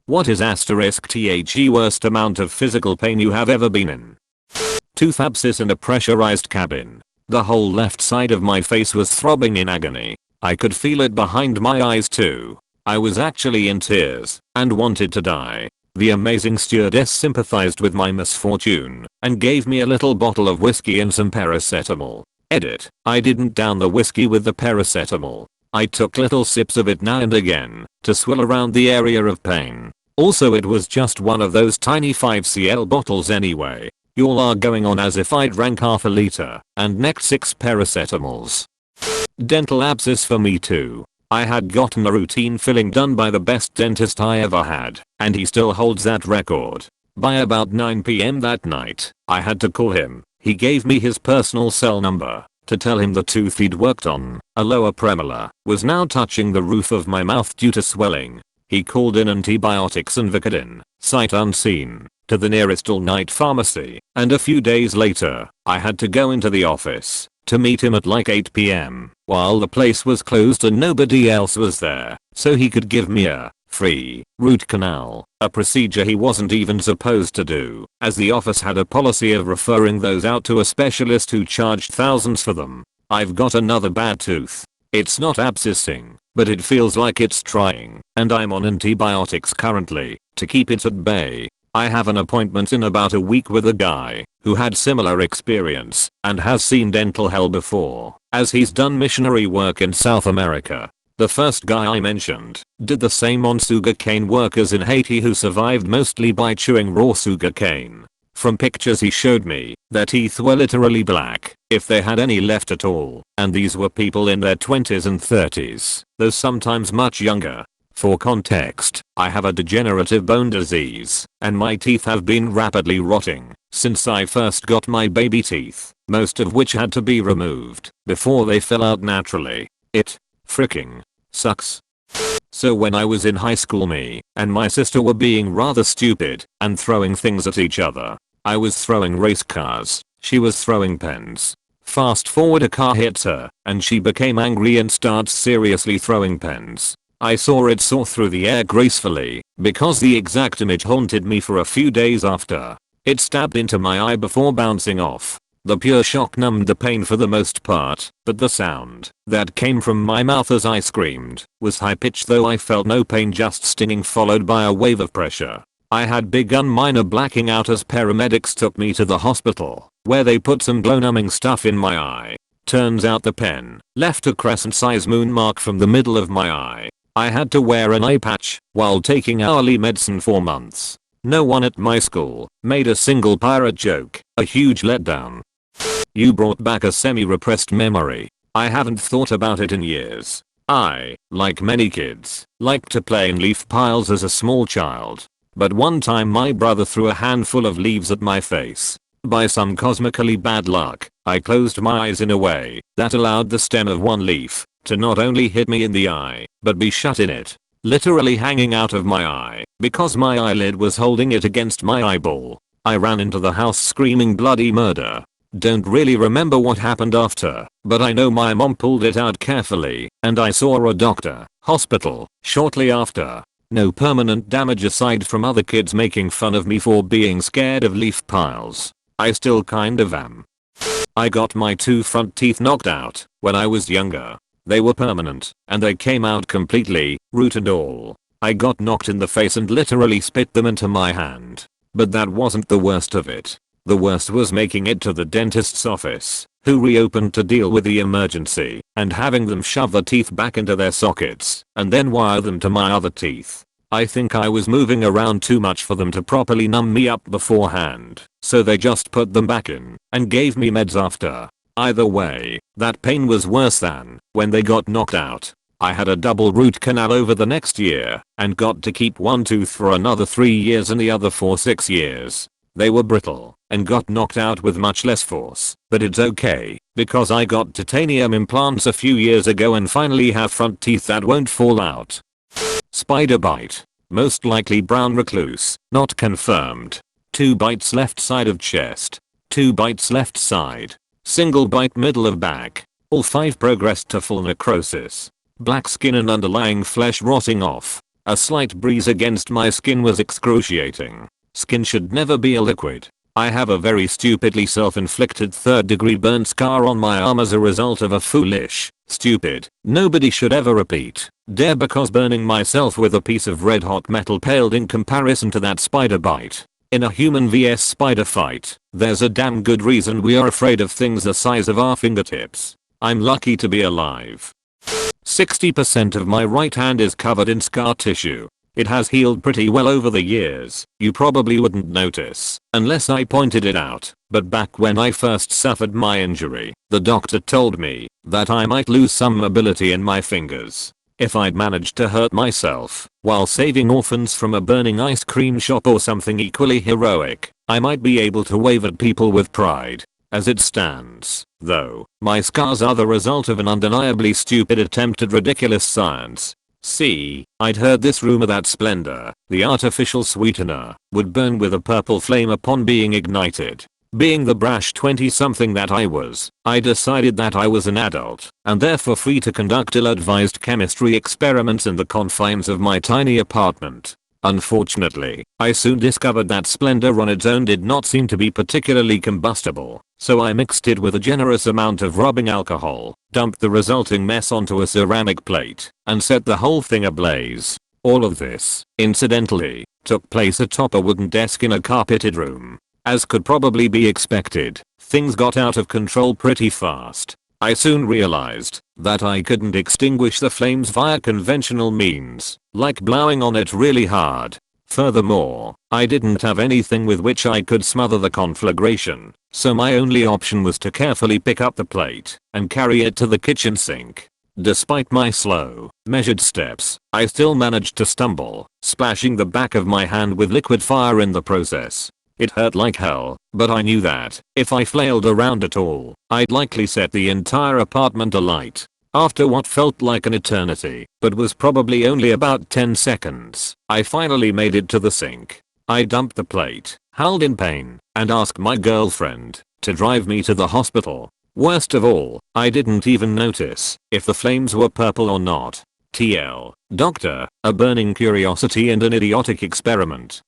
What is *THE worst amount of physical pain you have ever been in? Tooth abscess in a pressurized cabin. The whole left side of my face was throbbing in agony. I could feel it behind my eyes too. I was actually in tears and wanted to die. The amazing stewardess sympathized with my misfortune and gave me a little bottle of whiskey and some paracetamol. Edit. I didn't down the whiskey with the paracetamol. I took little sips of it now and again to swill around the area of pain. Also, it was just one of those tiny 5cl bottles anyway. Y'all are going on as if I drank half a liter and necked 6 paracetamols. Dental abscess for me too. I had gotten a routine filling done by the best dentist I ever had, and he still holds that record. By about 9 PM that night, I had to call him. He gave me his personal cell number to tell him the tooth he'd worked on, a lower premolar, was now touching the roof of my mouth due to swelling. He called in antibiotics and Vicodin, sight unseen, to the nearest all-night pharmacy, and a few days later, I had to go into the office to meet him at like 8 PM while the place was closed and nobody else was there, so he could give me a free root canal, a procedure he wasn't even supposed to do, as the office had a policy of referring those out to a specialist who charged thousands for them. I've got another bad tooth. It's not abscessing, but it feels like it's trying, and I'm on antibiotics currently to keep it at bay. I have an appointment in about a week with a guy who had similar experience and has seen dental hell before, as he's done missionary work in South America. The first guy I mentioned did the same on sugarcane workers in Haiti who survived mostly by chewing raw sugarcane. From pictures he showed me, their teeth were literally black, if they had any left at all, and these were people in their 20s and 30s, though sometimes much younger. For context, I have a degenerative bone disease, and my teeth have been rapidly rotting since I first got my baby teeth, most of which had to be removed before they fell out naturally. It freaking sucks. So when I was in high school, me and my sister were being rather stupid and throwing things at each other. I was throwing race cars, she was throwing pens. Fast forward, a car hits her and she became angry and starts seriously throwing pens. I saw it soar through the air gracefully because the exact image haunted me for a few days after. It stabbed into my eye before bouncing off. The pure shock numbed the pain for the most part, but the sound that came from my mouth as I screamed was high-pitched, though I felt no pain, just stinging followed by a wave of pressure. I had begun minor blacking out as paramedics took me to the hospital, where they put some glow-numbing stuff in my eye. Turns out the pen left a crescent-sized moon mark from the middle of my eye. I had to wear an eye patch while taking hourly medicine for months. No one at my school made a single pirate joke, a huge letdown. You brought back a semi-repressed memory. I haven't thought about it in years. I, like many kids, liked to play in leaf piles as a small child. But one time my brother threw a handful of leaves at my face. By some cosmically bad luck, I closed my eyes in a way that allowed the stem of one leaf to not only hit me in the eye, but be shut in it, literally hanging out of my eye, because my eyelid was holding it against my eyeball. I ran into the house screaming bloody murder. Don't really remember what happened after, but I know my mom pulled it out carefully, and I saw a doctor, hospital, shortly after. No permanent damage aside from other kids making fun of me for being scared of leaf piles. I still kind of am. I got my 2 front teeth knocked out when I was younger. They were permanent, and they came out completely, root and all. I got knocked in the face and literally spit them into my hand. But that wasn't the worst of it. The worst was making it to the dentist's office, who reopened to deal with the emergency, and having them shove the teeth back into their sockets, and then wire them to my other teeth. I think I was moving around too much for them to properly numb me up beforehand, so they just put them back in, and gave me meds after. Either way, that pain was worse than when they got knocked out. I had a double root canal over the next year, and got to keep one tooth for another 3 years and the other for 6 years. They were brittle, and got knocked out with much less force, but it's okay, because I got titanium implants a few years ago and finally have front teeth that won't fall out. Spider bite. Most likely brown recluse, not confirmed. 2 bites left side of chest. 2 bites left side. Single bite middle of back. All 5 progressed to full necrosis. Black skin and underlying flesh rotting off. A slight breeze against my skin was excruciating. Skin should never be a liquid. I have a very stupidly self-inflicted third-degree burn scar on my arm as a result of a foolish, stupid, nobody should ever repeat dare because burning myself with a piece of red hot metal paled in comparison to that spider bite. In a human vs spider fight, there's a damn good reason we are afraid of things the size of our fingertips. I'm lucky to be alive. 60% of my right hand is covered in scar tissue. It has healed pretty well over the years. You probably wouldn't notice unless I pointed it out, but back when I first suffered my injury, the doctor told me that I might lose some mobility in my fingers. If I'd managed to hurt myself while saving orphans from a burning ice cream shop or something equally heroic, I might be able to wave at people with pride. As it stands, though, my scars are the result of an undeniably stupid attempt at ridiculous science. See, I'd heard this rumor that Splendor, the artificial sweetener, would burn with a purple flame upon being ignited. Being the brash 20-something that I was, I decided that I was an adult and therefore free to conduct ill-advised chemistry experiments in the confines of my tiny apartment. Unfortunately, I soon discovered that Splendor on its own did not seem to be particularly combustible, so I mixed it with a generous amount of rubbing alcohol, dumped the resulting mess onto a ceramic plate, and set the whole thing ablaze. All of this, incidentally, took place atop a wooden desk in a carpeted room. As could probably be expected, things got out of control pretty fast. I soon realized that I couldn't extinguish the flames via conventional means, like blowing on it really hard. Furthermore, I didn't have anything with which I could smother the conflagration, so my only option was to carefully pick up the plate and carry it to the kitchen sink. Despite my slow, measured steps, I still managed to stumble, splashing the back of my hand with liquid fire in the process. It hurt like hell, but I knew that if I flailed around at all, I'd likely set the entire apartment alight. After what felt like an eternity, but was probably only about 10 seconds, I finally made it to the sink. I dumped the plate, howled in pain, and asked my girlfriend to drive me to the hospital. Worst of all, I didn't even notice if the flames were purple or not. TL. Doctor, a burning curiosity and an idiotic experiment.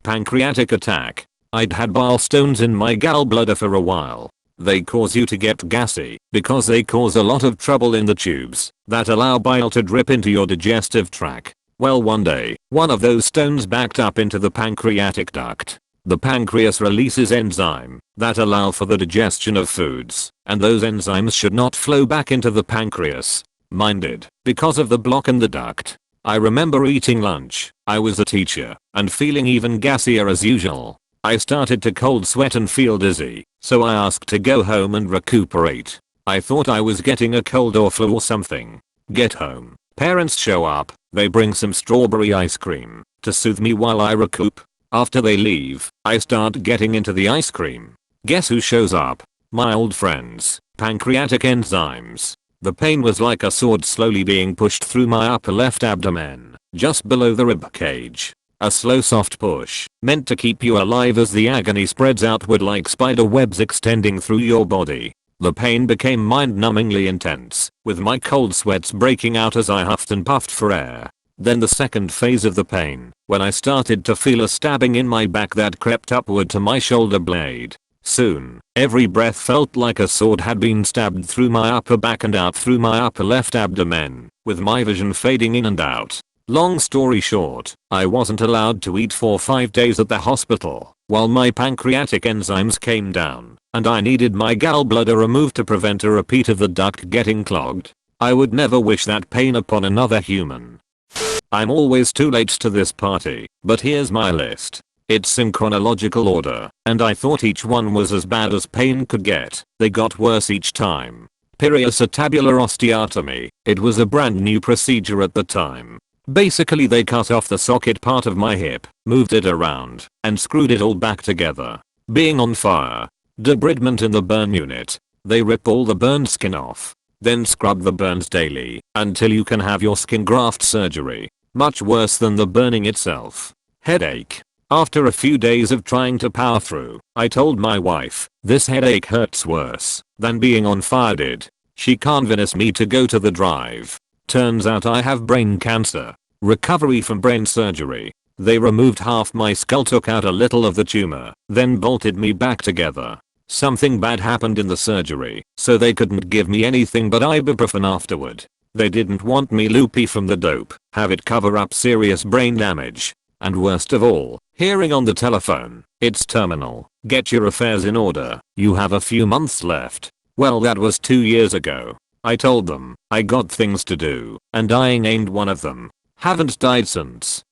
Pancreatic attack. I'd had bile stones in my gallbladder for a while. They cause you to get gassy because they cause a lot of trouble in the tubes that allow bile to drip into your digestive tract. Well, one day, one of those stones backed up into the pancreatic duct. The pancreas releases enzymes that allow for the digestion of foods, and those enzymes should not flow back into the pancreas. Mine did, because of the block in the duct. I remember eating lunch, I was a teacher, and feeling even gassier as usual. I started to cold sweat and feel dizzy, so I asked to go home and recuperate. I thought I was getting a cold or flu or something. Get home. Parents show up, they bring some strawberry ice cream to soothe me while I recoup. After they leave, I start getting into the ice cream. Guess who shows up? My old friends, pancreatic enzymes. The pain was like a sword slowly being pushed through my upper left abdomen, just below the rib cage. A slow soft push, meant to keep you alive as the agony spreads outward like spider webs extending through your body. The pain became mind-numbingly intense, with my cold sweats breaking out as I huffed and puffed for air. Then the second phase of the pain, when I started to feel a stabbing in my back that crept upward to my shoulder blade. Soon, every breath felt like a sword had been stabbed through my upper back and out through my upper left abdomen, with my vision fading in and out. Long story short, I wasn't allowed to eat for 5 days at the hospital, while my pancreatic enzymes came down, and I needed my gallbladder removed to prevent a repeat of the duct getting clogged. I would never wish that pain upon another human. I'm always too late to this party, but here's my list. It's in chronological order, and I thought each one was as bad as pain could get. They got worse each time. Periacetabular osteotomy. It was a brand new procedure at the time. Basically they cut off the socket part of my hip, moved it around, and screwed it all back together. Being on fire. Debridement in the burn unit. They rip all the burned skin off, then scrub the burns daily until you can have your skin graft surgery. Much worse than the burning itself. Headache. After a few days of trying to power through, I told my wife, this headache hurts worse than being on fire did. She convinced me to go to the drive. Turns out I have brain cancer. Recovery from brain surgery. They removed half my skull, took out a little of the tumor, then bolted me back together. Something bad happened in the surgery, so they couldn't give me anything but ibuprofen afterward. They didn't want me loopy from the dope, have it cover up serious brain damage. And worst of all, hearing on the telephone, "It's terminal. Get your affairs in order. You have a few months left." Well, that was 2 years ago. I told them I got things to do, and dying ain't one of them. Haven't died since.